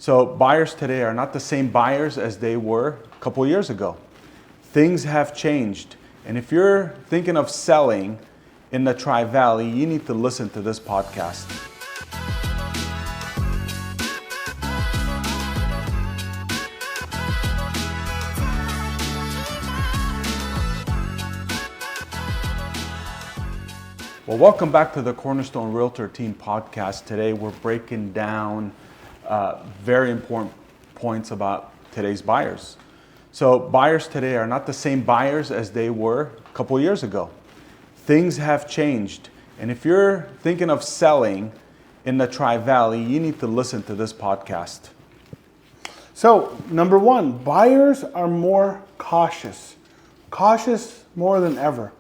So buyers today are not the same buyers as they were a couple years ago. Things have changed. And if you're thinking of selling in the Tri-Valley, you need to listen to this podcast. Well, welcome back to the Cornerstone Realtor Team podcast. Today we're breaking down very important points about today's buyers. So buyers today are not the same buyers as they were a couple years ago. Things have changed. And if you're thinking of selling in the Tri-Valley, you need to listen to this podcast. So, number one, buyers are more cautious. Cautious more than ever.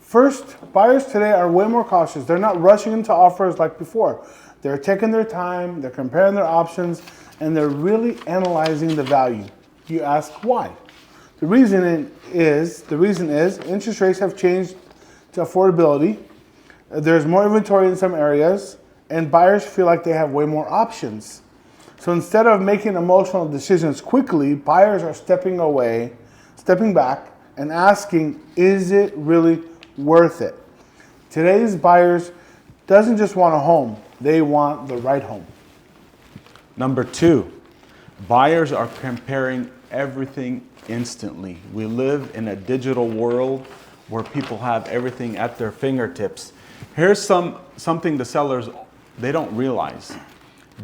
First, buyers today are way more cautious. They're not rushing into offers like before. They're taking their time, they're comparing their options, and they're really analyzing the value. You ask why? The reason is interest rates have changed to affordability. There's more inventory in some areas, and buyers feel like they have way more options. So instead of making emotional decisions quickly, buyers are stepping back, and asking, is it really worth it? Today's buyers doesn't just want a home, they want the right home. Number two, buyers are comparing everything instantly. We live in a digital world where people have everything at their fingertips. Here's something the sellers, they don't realize.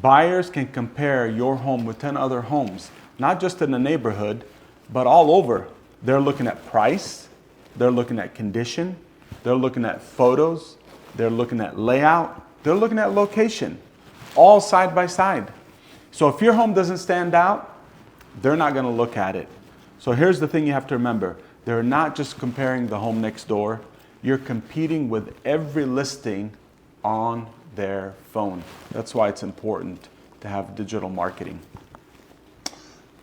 Buyers can compare your home with 10 other homes, not just in the neighborhood, but all over. They're looking at price, they're looking at condition, they're looking at photos, they're looking at layout, they're looking at location, all side by side. So if your home doesn't stand out, they're not going to look at it. So here's the thing you have to remember. They're not just comparing the home next door. You're competing with every listing on their phone. That's why it's important to have digital marketing.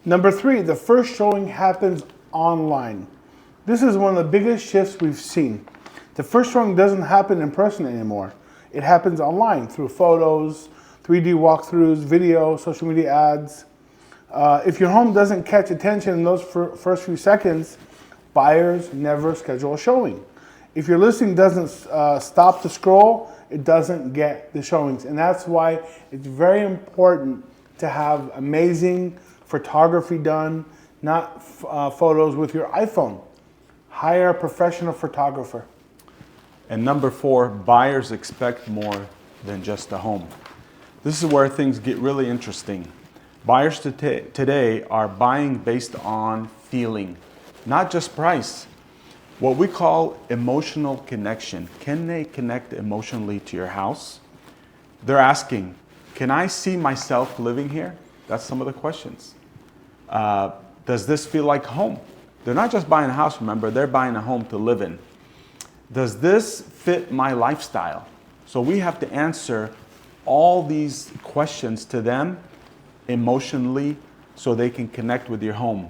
Number three, the first showing happens online. This is one of the biggest shifts we've seen. The first showing doesn't happen in person anymore. It happens online through photos, 3D walkthroughs, video, social media ads. If your home doesn't catch attention in those first few seconds, buyers never schedule a showing. If your listing doesn't stop to scroll, it doesn't get the showings. And that's why it's very important to have amazing photography done, not photos with your iPhone. Hire a professional photographer. And number four, buyers expect more than just a home. This is where things get really interesting. Buyers today are buying based on feeling, not just price. What we call emotional connection. Can they connect emotionally to your house? They're asking, can I see myself living here? That's some of the questions. Does this feel like home? They're not just buying a house, remember, they're buying a home to live in. Does this fit my lifestyle? So we have to answer all these questions to them emotionally so they can connect with your home.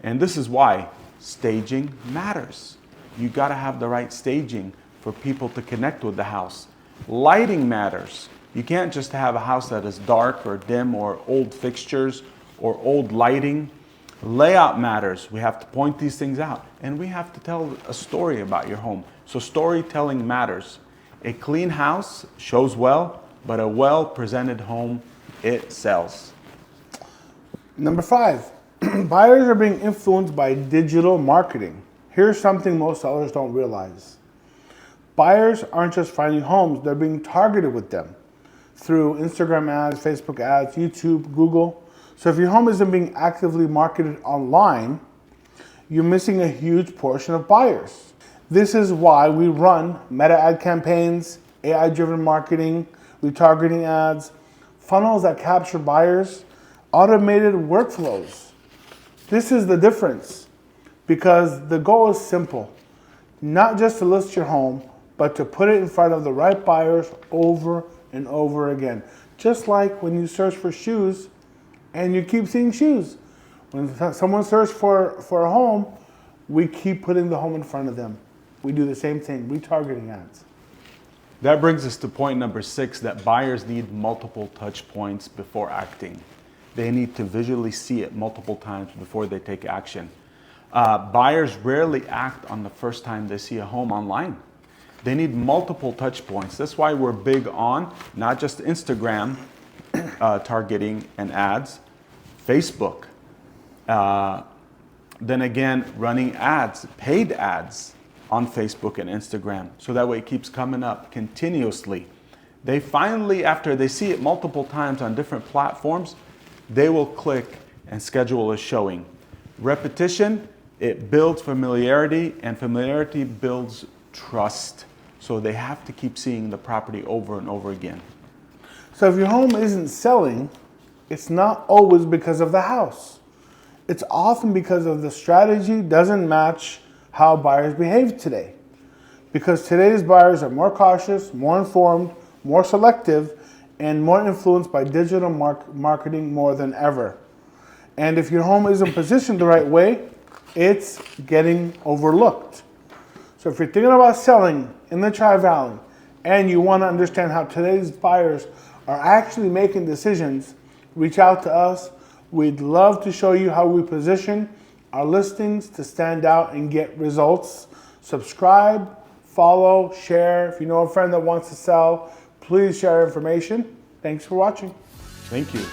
And this is why staging matters. You got to have the right staging for people to connect with the house. Lighting matters. You can't just have a house that is dark or dim or old fixtures or old lighting. Layout matters. We have to point these things out. And we have to tell a story about your home. So storytelling matters. A clean house shows well, but a well-presented home, it sells. Number five, buyers are being influenced by digital marketing. Here's something most sellers don't realize. Buyers aren't just finding homes, they're being targeted with them through Instagram ads, Facebook ads, YouTube, Google. So if your home isn't being actively marketed online, you're missing a huge portion of buyers. This is why we run meta ad campaigns, AI-driven marketing, retargeting ads, funnels that capture buyers, automated workflows. This is the difference because the goal is simple. Not just to list your home, but to put it in front of the right buyers over and over again. Just like when you search for shoes and you keep seeing shoes. When someone searches for a home, we keep putting the home in front of them. We do the same thing, retargeting ads. That brings us to point number 6, that buyers need multiple touch points before acting. they need to visually see it multiple times before they take action. Buyers rarely act on the first time they see a home online. They need multiple touch points. That's why we're big on not just Instagram targeting and ads, Facebook. Then again, running ads, paid ads on Facebook and Instagram. So that way it keeps coming up continuously. They finally, after they see it multiple times on different platforms, they will click and schedule a showing. Repetition, it builds familiarity, and familiarity builds trust. So they have to keep seeing the property over and over again. So if your home isn't selling, it's not always because of the house. It's often because of the strategy doesn't match how buyers behave today. Because today's buyers are more cautious, more informed, more selective, and more influenced by digital marketing more than ever. And if your home isn't positioned the right way, it's getting overlooked. So if you're thinking about selling in the Tri-Valley and you want to understand how today's buyers are actually making decisions, reach out to us. We'd love to show you how we position our listings to stand out and get results. Subscribe, follow, share. If you know a friend that wants to sell, please share information. Thanks for watching. Thank you.